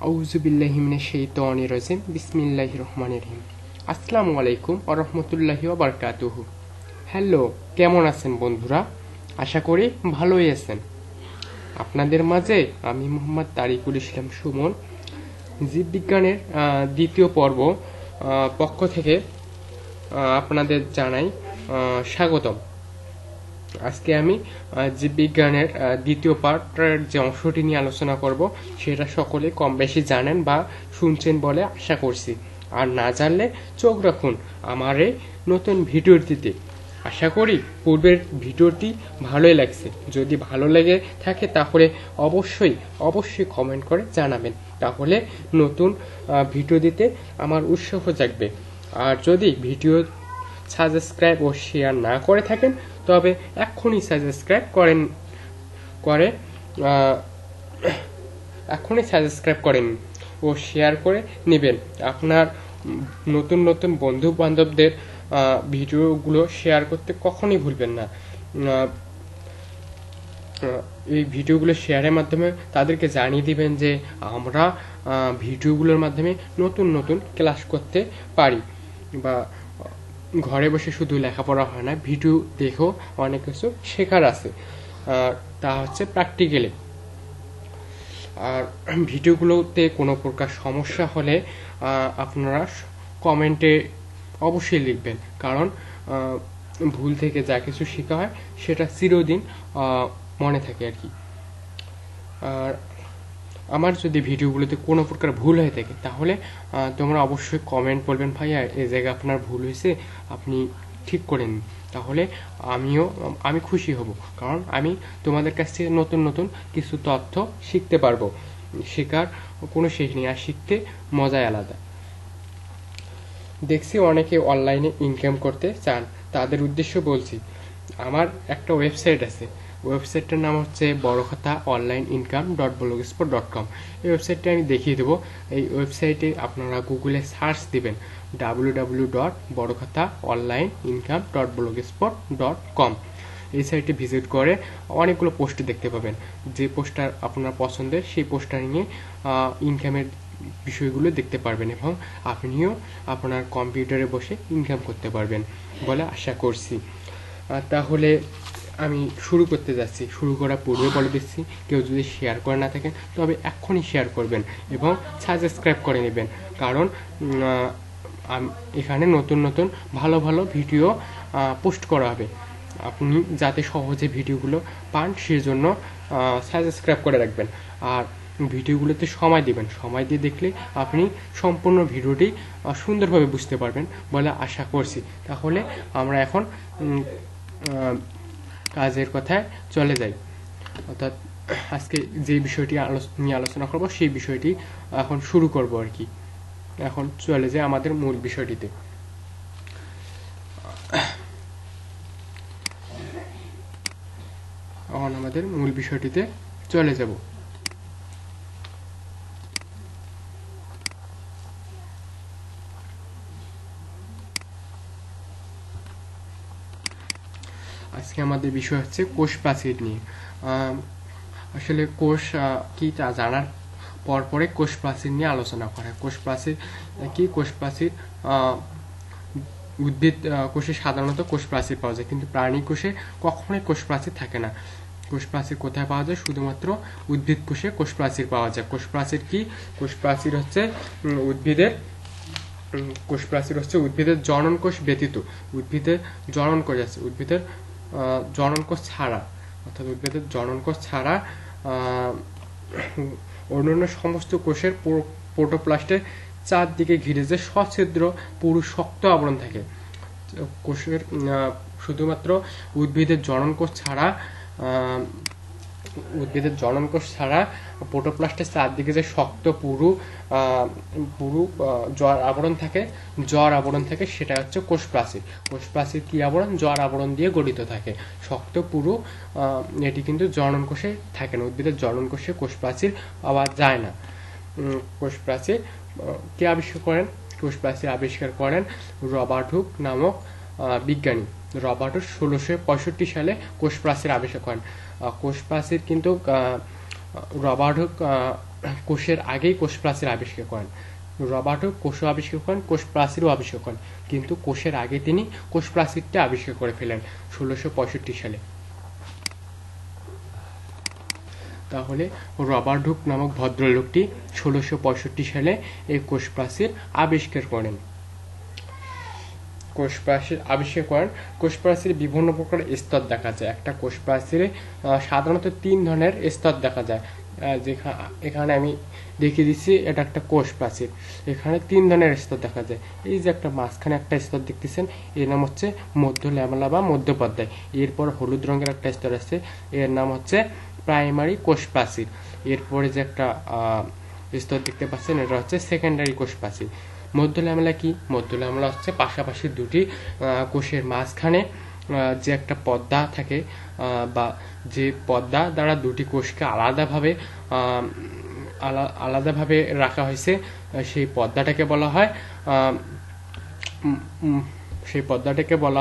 আউযুবিল্লাহি মিনাশ শাইতানির রাজিম বিসমিল্লাহির রহমানির রহিম। আসসালামু আলাইকুম ওয়া রাহমাতুল্লাহি ওয়া বারাকাতুহু। হ্যালো, কেমন আছেন বন্ধুরা? আশা করি ভালোই আছেন। আপনাদের মাঝে আমি মোহাম্মদ তারিকুল ইসলাম সুমন জীববিজ্ঞানের দ্বিতীয় পর্ব পক্ষ থেকে আপনাদের জানাই স্বাগতম। আজকে আমি জীববিজ্ঞানের দ্বিতীয় পার্টের যে অংশটি নিয়ে আলোচনা করব সেটা সকলে কম বেশি জানেন বা শুনছেন বলে আশা করছি। আর না জানলে চোখ রাখুন আমার এই নতুন ভিডিওটিতে। আশা করি পূর্বের ভিডিওটি ভালোই লাগছে। যদি ভালো লেগে থাকে তাহলে অবশ্যই কমেন্ট করে জানাবেন, তাহলে নতুন ভিডিও দিতে আমার উৎসাহ জাগবে। আর যদি ভিডিও সাবস্ক্রাইব ও শেয়ার না করে থাকেন তবে এখনই সাবস্ক্রাইব করেন ও শেয়ার করে নেবেন। আপনার নতুন বন্ধু বান্ধবদের ভিডিওগুলো শেয়ার করতে কখনই ভুলবেন না। এই ভিডিওগুলো শেয়ারের মাধ্যমে তাদেরকে জানিয়ে দিবেন যে আমরা ভিডিওগুলোর মাধ্যমে নতুন ক্লাস করতে পারি, বা ঘরে বসে শুধু লেখাপড়া হয় না, ভিডিও দেখেও অনেক কিছু শেখার আছে, তা হচ্ছে প্র্যাকটিক্যালি। আর ভিডিওগুলোতে কোনো প্রকার সমস্যা হলে আপনারা কমেন্টে অবশ্যই লিখবেন, কারণ ভুল থেকে যা কিছু শেখা হয় সেটা চিরদিন মনে থাকে আর কি। আর আমার যদি ভিডিওগুলোতে কোনো প্রকার ভুল হয়ে থাকে তাহলে তোমরা অবশ্যই কমেন্ট করবেন, ভাইয়া এই জায়গায় আপনার ভুল হয়েছে, আপনি ঠিক করেন। তাহলে আমি খুশি হব, কারণ আমি তোমাদের কাছ থেকে নতুন কিছু তথ্য শিখতে পারবো। শেখার কোনো শেষ নেই, আর শিখতে মজাই আলাদা। দেখছি অনেকে অনলাইনে ইনকাম করতে চান, তাদের উদ্দেশ্য বলছি। আমার একটা ওয়েবসাইট আছে, ওয়েবসাইটটার নাম হচ্ছে borokhathaonlineincome.blogspot.com। এই ওয়েবসাইটটা আমি দেখিয়ে দেবো। এই ওয়েবসাইটে আপনারা গুগলে সার্চ দিবেন www.borokhathaonlineincome.blogspot.com। এই সাইটে ভিজিট করে অনেকগুলো পোস্ট দেখতে পাবেন। যে পোস্টার আপনার পছন্দের সেই পোস্টার নিয়ে ইনকামের বিষয়গুলো দেখতে পারবেন, এবং আপনিও আপনার কম্পিউটারে বসে ইনকাম করতে পারবেন বলে আশা করছি। তাহলে আমি শুরু করতে যাচ্ছি। শুরু করার পূর্বে বলে দিচ্ছি, কেউ যদি শেয়ার করে না থাকেন তবে এক্ষুনি শেয়ার করবেন এবং সাবস্ক্রাইব করে নেবেন, কারণ এখানে নতুন ভালো ভিডিও পোস্ট করা হবে। আপনি যাতে সহজে ভিডিওগুলো পান সেজন্য সাবস্ক্রাইব করে রাখবেন। আর ভিডিওগুলোতে সময় দিবেন, সময় দিয়ে দেখলে আপনি সম্পূর্ণ ভিডিওটি সুন্দরভাবে বুঝতে পারবেন বলে আশা করছি। তাহলে আমরা এখন কাজের কথায় চলে যাই। অর্থাৎ আজকে যে বিষয়টি নিয়ে আলোচনা করব সেই বিষয়টি এখন শুরু করব আর কি। এখন চলে যাই আমাদের মূল বিষয়টিতে। এখন আমাদের মূল বিষয়টিতে চলে যাব। আজকে আমাদের বিষয় হচ্ছে কোষ প্রাচীর নিয়ে। আসলে কোষ কি তা জানার পরে কোষ প্রাচীর নিয়ে আলোচনা করা। কোষ প্রাচীর কি? কোষ প্রাচীর উদ্ভিদ কোষে সাধারণত কোষ প্রাচীর পাওয়া যায়, কিন্তু প্রাণী কোষে কখনোই কোষ প্রাচীর থাকে না। কোষ প্রাচীর কোথায় পাওয়া যায়? শুধুমাত্র উদ্ভিদ কোষে কোষ প্রাচীর পাওয়া যায়। কোষ প্রাচীর কি? কোষ প্রাচীর হচ্ছে উদ্ভিদের জনন কোষ ব্যতীত, উদ্ভিদের জনন কোষ আছে, উদ্ভিদের জনন কোষ ছাড়া, অর্থাৎ উদ্ভিদের জনন কোষ ছাড়া অন্যান্য সমস্ত কোষের প্রোটোপ্লাস্টের চারদিকে ঘিরে যে সছিদ্র পুরু শক্ত আবরণ থাকে। কোষের শুধুমাত্র উদ্ভিদের জনন কোষ ছাড়া প্রোটোপ্লাস্টের চারদিকে যে শক্ত পুরু জ্বর আবরণ থাকে সেটা হচ্ছে কোষ প্রাচীর। কোষ প্রাচীর কি আবরণ? জ্বর আবরণ দিয়ে গঠিত থাকে, শক্ত পুরু। এটি কিন্তু জনন কোষে থাকে না। উদ্ভিদের জনন কোষে কোষ প্রাচীর পাওয়া যায় না। কোষ প্রাচীর কে আবিষ্কার করেন? কোষ প্রাচীর আবিষ্কার করেন রবার্ট হুক নামক বিজ্ঞানী। রবার্ট হুক 1665 সালে কোষ প্রাচীর আবিষ্কার করেন। কোষ প্রাচীর কিন্তু রবার্ট হুক কোষের আগেই কোষ প্রাচীর আবিষ্কার করেন। রবার্ট হুক কোষও আবিষ্কার করেন, কোষ প্রাচীরও আবিষ্কার করেন, কিন্তু কোষের আগে তিনি কোষ প্রাচীরটা আবিষ্কার করে ফেলেন 1665 সালে। তাহলে রবার্ট হুক নামক ভদ্রলোকটি 1665 সালে এই কোষ প্রাচীর আবিষ্কার করেন। কোষ প্রাচীর আবিষ্কার করেন। কোষ প্রাচীরে বিভিন্ন প্রকার স্তর দেখা যায়। একটা কোষ প্রাচীরে সাধারণত 3 ধরনের স্তর দেখা যায়। এখানে আমি দেখিয়ে দিচ্ছি, এটা একটা কোষ প্রাচীর। এখানে 3 ধরনের স্তর দেখা যায়। এই যে একটা মাঝখানে একটা স্তর দেখতেছেন, এর নাম হচ্ছে মধ্য ল্যামেলা বা মধ্যপর্দায়। এরপর হলুদ রঙের একটা স্তর আছে, এর নাম হচ্ছে প্রাইমারি কোষ প্রাচীর। এরপরে যে একটা স্তর দেখতে পাচ্ছেন, এটা হচ্ছে সেকেন্ডারি কোষ প্রাচীর। মধ্য ল্যামেলা কি? মধ্য ল্যামেলা হচ্ছে পাশাপাশি দুটি কোষের মাঝখানে যে একটা পর্দা থাকে, বা যে পর্দা দ্বারা দুটি কোষকে আলাদাভাবে রাখা হয়েছে, সেই পর্দাটাকে বলা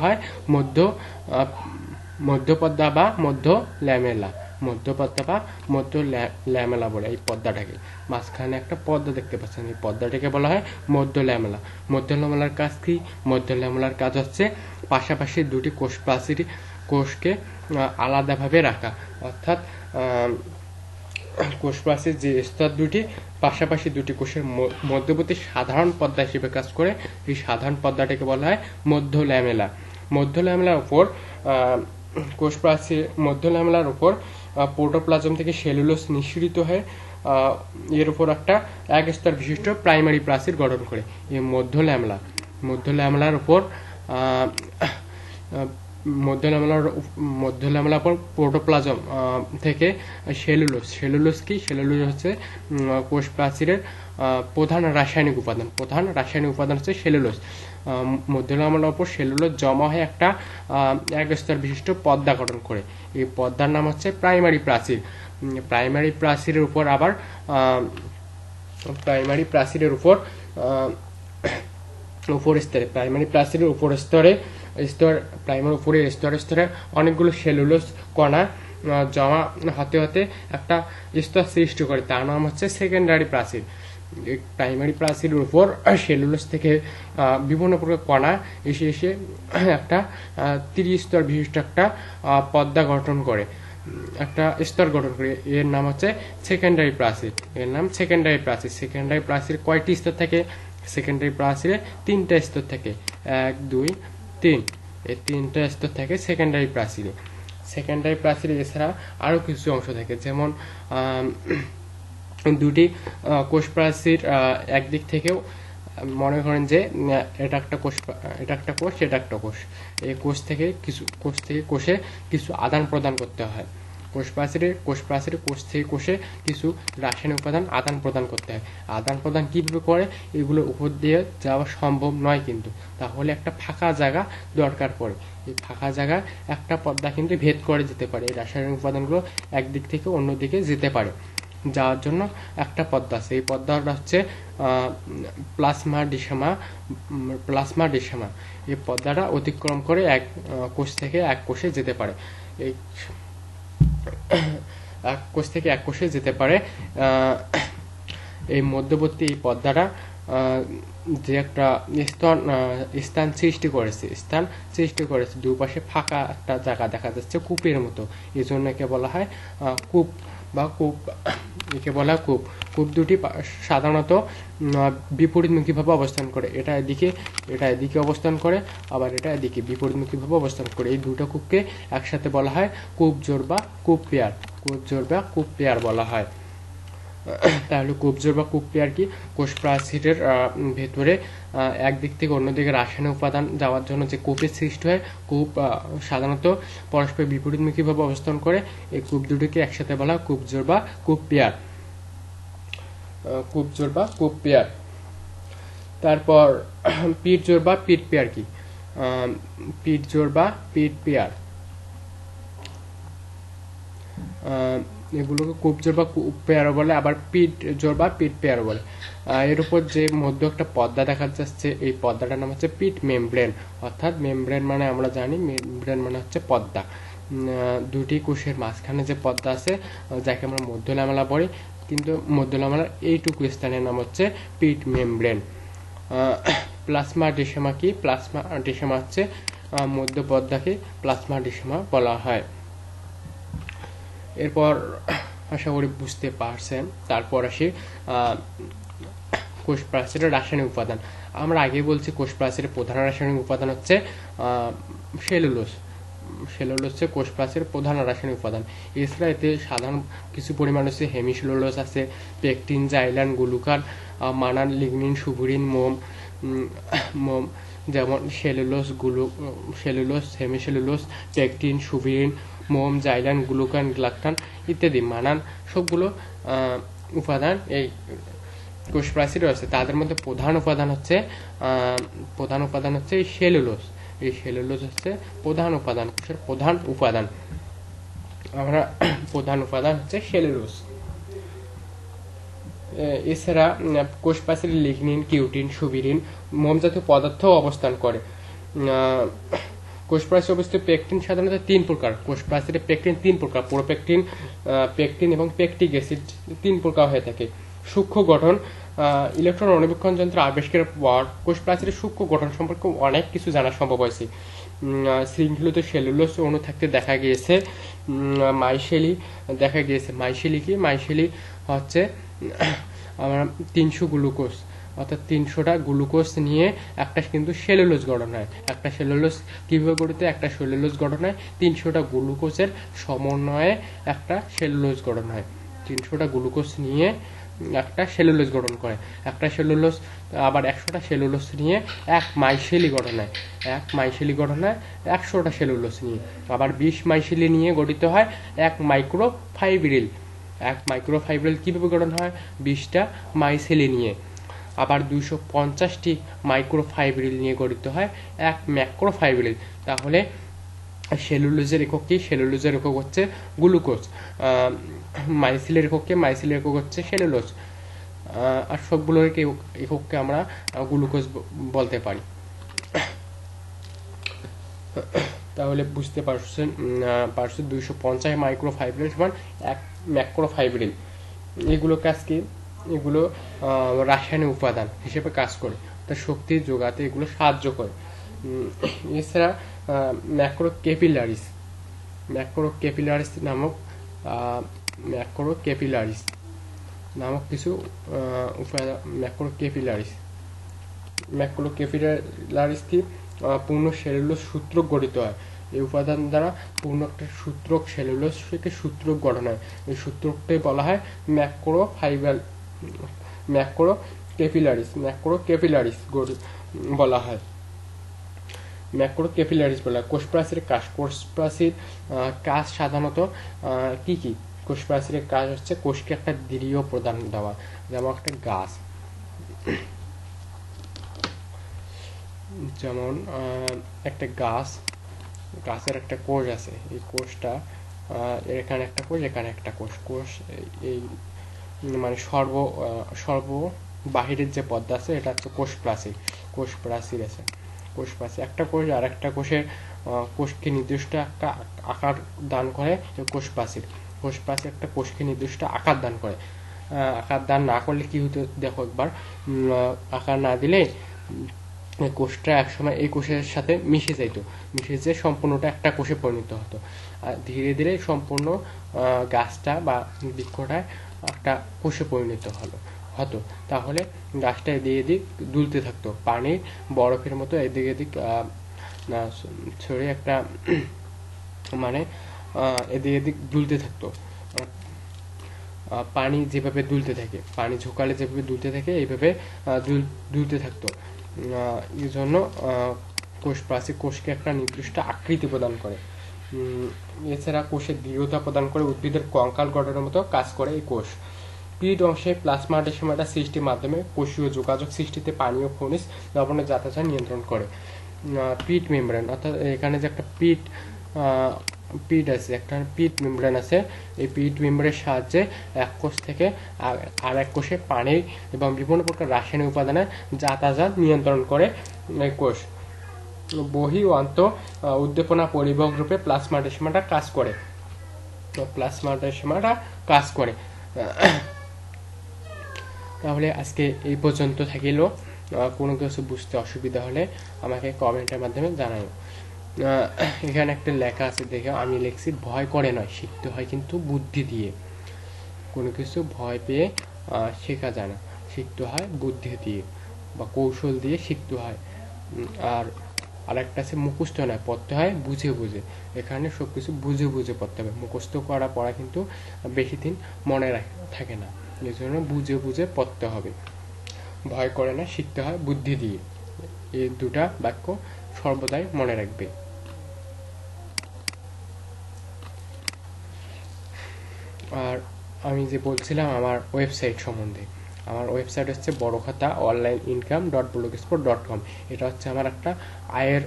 হয় মধ্যপর্দা বা মধ্য ল্যামেলা। মধ্যপর্দা বা মধ্য ল্যামেলা বলে এই পর্দাটাকে। মাঝখানে একটা পর্দা দেখতে পাচ্ছেন, এই পর্দাটাকে বলা হয় মধ্য ল্যামেলা। মধ্য ল্যামেলার কাজ কি? মধ্য ল্যামেলার কাজ হচ্ছে পাশাপাশি দুটি কোষকে আলাদাভাবে রাখা, অর্থাৎ কোষ প্রাচীর যে স্তর দুটি পাশাপাশি দুটি কোষের মধ্যবর্তী সাধারণ পর্দা হিসেবে কাজ করে, এই সাধারণ পর্দাটাকে বলা হয় মধ্য ল্যামেলা। মধ্য ল্যামেলার উপর মধ্য ল্যামেলার উপর প্রোটোপ্লাজম থেকে সেলুলোজ নিঃসৃত হয়ে এর উপর একটা এক স্তর বিশিষ্ট প্রাইমারি প্রাচীর গঠন করে। এই মধ্য ল্যামেলার উপর প্রোটোপ্লাজম থেকে সেলুলোজ কি? সেলুলোজ হচ্ছে কোষ প্রাচীরের প্রধান রাসায়নিক উপাদান হচ্ছে সেলুলোজ। মধ্য ল্যামেলার উপর সেলুলোজ জমা হয়ে একটা এক স্তর বিশিষ্ট পর্দা গঠন করে। এই পর্দার নাম হচ্ছে প্রাইমারি প্রাচীর। প্রাইমারি প্রাচীরের উপর স্তরে অনেকগুলো সেলুলোজ কণা জমা হতে হতে একটা স্তর সৃষ্টি করে, তার নাম হচ্ছে সেকেন্ডারি প্রাচীর। প্রাইমারি প্রাচীরের উপর সেলুলোজ থেকে বিভিন্ন প্রকার কণা এসে একটা 30 স্তর বিশিষ্ট একটা পর্দা গঠন করে, একটা স্তর গঠন করে। এর নাম হচ্ছে সেকেন্ডারি প্রাচীর। সেকেন্ডারি প্রাচীর কয়টি স্তর থাকে? সেকেন্ডারি প্রাচীরে 3টা স্তর থাকে, 1 2 3। এই 3টা স্তর থাকে সেকেন্ডারি প্রাচীরে। এছাড়া আরো কিছু অংশ থাকে, যেমন দুটি কোষ প্রাচীর একদিক থেকেও, মনে করেন যে এটা একটা কোষ, এটা একটা কোষ। এই কোষ থেকে কোষে কিছু আদান প্রদান করতে হয়। কোষ প্রাচীরে কোষ থেকে কোষে কিছু রাসায়নিক উপাদান আদান প্রদান করতে হয়। আদান প্রদান কিভাবে করে? এগুলো উপর দিয়ে যাওয়া সম্ভব নয়, কিন্তু তাহলে একটা ফাঁকা জায়গা দরকার পড়ে। এই ফাঁকা জায়গা একটা পর্দা কিন্তু ভেদ করে যেতে পারে। এই রাসায়নিক উপাদানগুলো একদিক থেকে অন্যদিকে যেতে পারে, যাওয়ার জন্য একটা পর্দা আছে। এই পর্দাটা হচ্ছে প্লাজমা। এই পর্দাটা অতিক্রম করে এক কোষ থেকে এক কোষে যেতে পারে। এই মধ্যবর্তী এই পর্দাটা যে একটা স্থান সৃষ্টি করেছে, দুপাশে ফাঁকা একটা জায়গা দেখা যাচ্ছে কূপের মতো, এই জন্য একে বলা হয় কূপ। কূপ দুটি সাধারণত বিপরীতমুখীভাবে অবস্থান করে। এটা এদিকে অবস্থান করে, আবার এটা এদিকে বিপরীতমুখীভাবে অবস্থান করে। এই দুটো কূপকে একসাথে বলা হয় কূপজোড় বা কূপ পেয়ার বলা হয়। তাহলে কূপজোড় বা কূপ পেয়ার কি? কোষ প্রাচীরের ভেতরে একদিক থেকে অন্যদিকে রাসায়নিক উপাদান যাওয়ার জন্য যে কূপের সৃষ্টি হয়, কূপ সাধারণত পরস্পর বিপরীতমুখীভাবে অবস্থান করে। এই কূপ দুটিকে একসাথে বলা হয় কূপজোড় বা কূপ পেয়ার। তারপর পিটজোড় বা পিট পেয়ার কি? পিটজোড় বা পিট পেয়ার, এগুলোকে কূপজোড় বা কূপ পেয়ারও বলে, আবার পিট জোড় বা পিট পেয়ারও বলে। এর উপর যে মধ্যে একটা পর্দা দেখা যাচ্ছে, এই পর্দাটার নাম হচ্ছে পিট মেমব্রেন। অর্থাৎ মেমব্রেন মানে আমরা জানি, মেমব্রেন মানে হচ্ছে পর্দা। দুটি কোষের মাঝখানে যে পর্দা আছে, যাকে আমরা মধ্য ল্যামেলা বলি, কিন্তু মধ্যলামেলার এইটুকু স্থানের নাম হচ্ছে পিট মেমব্রেন। প্লাজমাডেসেমা কি? প্লাজমাডেসেমা হচ্ছে মধ্যপর্দাকে প্লাজমাডেসেমা বলা হয়। এরপর আশা করি বুঝতে পারছেন। তারপর আসি কোষ প্রাচীরের রাসায়নিক উপাদান। আমরা আগে বলছি কোষ প্রাচীরের প্রধান রাসায়নিক উপাদান হচ্ছে সেলুলোজ। সেলুলোজ হচ্ছে কোষ প্রাচীরের প্রধান রাসায়নিক উপাদান। এছাড়া এতে সাধারণ কিছু পরিমাণ হচ্ছে হেমিসেলুলোজ আছে, পেকটিন, জাইলান, গ্লুকান, মানান, লিগনিন, সুভুরিন, মোম যেমন সেলুলোজ, হেমিসেলুলোজ, পেকটিন, সুভুরিন, মোম, জাইলান, গ্লুকান, গ্লাকটান ইত্যাদি মানান সবগুলো উপাদান এই কোষ প্রাচীরে আছে। তাদের মধ্যে প্রধান উপাদান হচ্ছে এই সেলুলোজ। এই সেলুলোজ হচ্ছে প্রধান উপাদান, কোষের প্রধান উপাদান। আমরা প্রধান উপাদান হচ্ছে সেলুলোজ। এছাড়া কোষ প্রাচীরে লিগনিন, কিউটিন, সুবিরিন, মোম জাতীয় পদার্থ অবস্থান করে। কোষ প্রাচীরে অবস্থিত পেকটিন সাধারণত 3 প্রকার। কোষ প্রাচীরে পেকটিন 3 প্রকার: প্রোপেকটিন, পেকটিন এবং পেকটিক অ্যাসিড 3 প্রকার হয়ে থাকে। সূক্ষ্ম গঠন। ইলেকট্রন অণুবীক্ষণ যন্ত্র আবিষ্কারের পর কোষ প্রাচীরের সূক্ষ্ম গঠন সম্পর্কে অনেক কিছু জানা সম্ভব হয়েছে। শৃঙ্খলিত সেলুলোজ অণু থাকতে দেখা গিয়েছে। মাইসেলি দেখা গিয়েছে। মাইসেলি কি? মাইসেলি হচ্ছে আমরা 300 গ্লুকোজ, অর্থাৎ 300টা গ্লুকোজ নিয়ে একটা কিন্তু সেলুলোজ গঠন হয়। একটা সেলুলোজ কিভাবে গঠিত? একটা সেলুলোজ গঠন হয় 300টা গ্লুকোজের সমন্বয়ে একটা সেলুলোজ গঠন হয়। 300টা গ্লুকোজ নিয়ে একটা সেলুলোজ গঠন করে। একটা সেলুলোজ আবার 100টা সেলুলোজ নিয়ে এক মাইসেলি গঠন হয়। এক মাইসেলি গঠন হয় 100টা সেলুলোজ নিয়ে। আবার 20 মাইসেলি নিয়ে গঠিত হয় এক মাইক্রোফাইব্রিল। এক মাইক্রোফাইব্রিল কিভাবে গঠন হয়? 20টা মাইসেলি নিয়ে। আবার 250টি মাইক্রোফাইব্রিল নিয়ে গঠিত হয় এক ম্যাক্রোফাইব্রিল। তাহলে সেলুলোজের একক কি? সেলুলোজের একক হচ্ছে গ্লুকোজ। মাইসিলের একক কি? মাইসিলের একক হচ্ছে সেলুলোজ। আর সবগুলোর একককে আমরা গ্লুকোজ বলতে পারি। তাহলে বুঝতে পারছেন 250 মাইক্রোফাইব্রিল সমান এক ম্যাক্রোফাইব্রিল। এগুলো কাজ কি? এগুলো রাসায়নিক উপাদান হিসেবে কাজ করে, তার শক্তি যোগাতে এগুলো সাহায্য করে। এছাড়া ম্যাক্রোক্যাপিলারিস নামক কিছু উপাদান। ম্যাক্রোক্যাপিলারিস কি? পূর্ণ সেলুলোজ সূত্রক গঠিত হয়। এই উপাদান দ্বারা পূর্ণ একটা সূত্রক সেলুলোজ থেকে সূত্রক গঠন হয়। এই সূত্রকটাই বলা হয় ম্যাক্রোক্যাপিলারিস বলা হয়। কোষ প্রাচীরের কাজ। কোষ প্রাচীর কাজ সাধারণত কি কি? কোষ প্রাচীরের কাজ হচ্ছে কোষকে একটা দৃঢ় প্রদান দেওয়া। যেমন একটা গাছ, যেমন একটা গাছের একটা কোষ আছে। এই কোষটা এখানে একটা কোষ, এখানে একটা কোষ এই মানে সর্ব বাহিরের যে পর্দা আছে এটা হচ্ছে কোষ প্রাচীর আছে। একটা কোষ আর একটা কোষকে নির্দিষ্ট একটা আকার দান করে কোষ প্রাচীর একটা কোষকে নির্দিষ্ট আকার দান করে। আকার দান না করলে কি হতো দেখো একবার। আকার না দিলে কোষটা একসময় এই কোষের সাথে মিশে যেয়ে সম্পূর্ণটা একটা কোষে পরিণত হতো। আর ধীরে ধীরে সম্পূর্ণ গাছটা বা বৃক্ষটা একটা কোষে পরিণত হতো। তাহলে গাছটা এদিক এদিক দুলতে থাকতো, পানির বরফের মতো এদিক এদিক ছড়িয়ে একটা মানে এদিক এদিক দুলতে থাকতো। পানি যেভাবে দুলতে থাকে, পানি ঝোঁকালে যেভাবে দুলতে থাকে এইভাবে দুলতে থাকতো। এই জন্য কোষ প্রাচীর কোষকে একটা নির্দিষ্ট আকৃতি প্রদান করে। এছাড়া কোষের দৃঢ়তা প্রদান করে, উদ্ভিদের কঙ্কাল গঠনের মতো কাজ করে এই কোষ। পিট অংশে প্লাজমাডেসমাটা সৃষ্টির মাধ্যমে কোষীয় যোগাযোগ সৃষ্টিতে পানি ও খনিজ লবণের যাতায়াত নিয়ন্ত্রণ করে। পিট মেমব্রেন, অর্থাৎ এখানে যে একটা পিট আছে, একটা পিট মেমব্রেন আছে। এই পিট মেমব্রেনের সাহায্যে এক কোষ থেকে আর এক কোষে পানি এবং বিভিন্ন প্রকার রাসায়নিক উপাদানের যাতায়াত নিয়ন্ত্রণ করে এই কোষ। বহি ও আন্ত উদ্দীপনা পরিবহক রূপে প্লাজমাডেসমাটা কাজ করে। তাহলে আজকে এই পর্যন্ত থাকিল। কোনো কিছু বুঝতে অসুবিধা হলে আমাকে কমেন্টের মাধ্যমে জানাও। এখানে একটা লেখা আছে, দেখে আমি লিখছি, ভয় করে নয় শিখতে হয় কিন্তু বুদ্ধি দিয়ে। কোনো কিছু ভয় পেয়ে শেখা যায় না, শিখতে হয় বুদ্ধি দিয়ে বা কৌশল দিয়ে শিখতে হয়। আর আরেকটা আছে মুখস্থ নয়, পড়তে হয় বুঝে বুঝে। এখানে সব কিছু বুঝে বুঝে পড়তে হবে। মুখস্থ করা পড়া কিন্তু বেশি দিন মনে থাকে না, এই জন্য বুঝে বুঝে পড়তে হবে। ভয় করে না শিখতে হয় বুদ্ধি দিয়ে, এই দুটা বাক্য সর্বদাই মনে রাখবে। আর আমি যে বলছিলাম আমার ওয়েবসাইট সম্বন্ধে, আমার ওয়েবসাইট হচ্ছে বড়খাতা অনলাইন ইনকাম .blogspot.com। এটা হচ্ছে আমার একটা আয়ের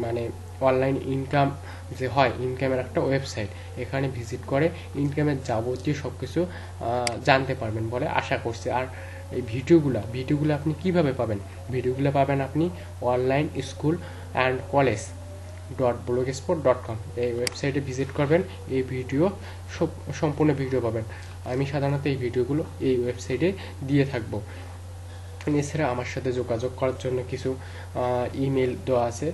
মানে অনলাইন ইনকাম যে হয়, ইনকামের একটা ওয়েবসাইট। এখানে ভিজিট করে ইনকামের যাবতীয় সব কিছু জানতে পারবেন বলে আশা করছি। আর এই ভিডিওগুলো আপনি কিভাবে পাবেন? ভিডিওগুলো পাবেন আপনি online school and college .blogspot.com এই ওয়েবসাইটে ভিজিট করবেন। এই ভিডিও সম্পূর্ণ ভিডিও পাবেন। আমি সাধারণত এই ভিডিওগুলো এই ওয়েবসাইটে দিয়ে থাকবো। এছাড়া আমার সাথে যোগাযোগ করার জন্য কিছু ইমেল দেওয়া আছে।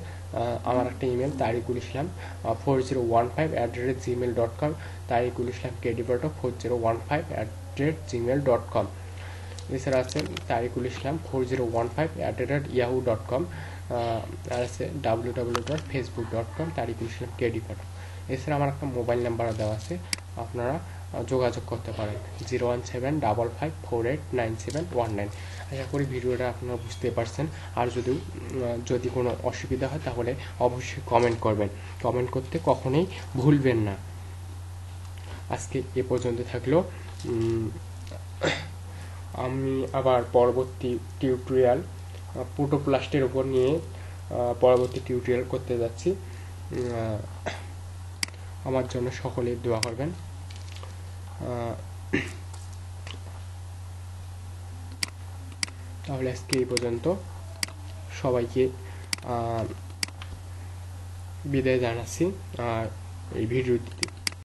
আমার একটা ইমেল tariqulislam4015@gmail.com, tariqulislamkdibata4015@gmail.com। এছাড়া আছে tariqulislam4015@yahoo.com, আর আছে www.facebook.com tariqulislamkdibata। এছাড়া আমার একটা মোবাইল নাম্বার দেওয়া আছে, আপনারা যোগাযোগ করতে পারেন 01755489719। আশা করি ভিডিওটা আপনারা বুঝতে পারছেন। আর যদি কোনো অসুবিধা হয় তাহলে অবশ্যই কমেন্ট করবেন। কমেন্ট করতে কখনোই ভুলবেন না। আজকে এ পর্যন্ত থাকলো। আমি আবার পরবর্তী টিউটোরিয়াল প্রোটোপ্লাস্টের উপর নিয়ে পরবর্তী টিউটোরিয়াল করতে যাচ্ছি। আমার জন্য সকলে দোয়া করবেন। তাহলে আজকে এই পর্যন্ত, সবাইকে বিদায় জানাচ্ছি। আর এই ভিডিওটি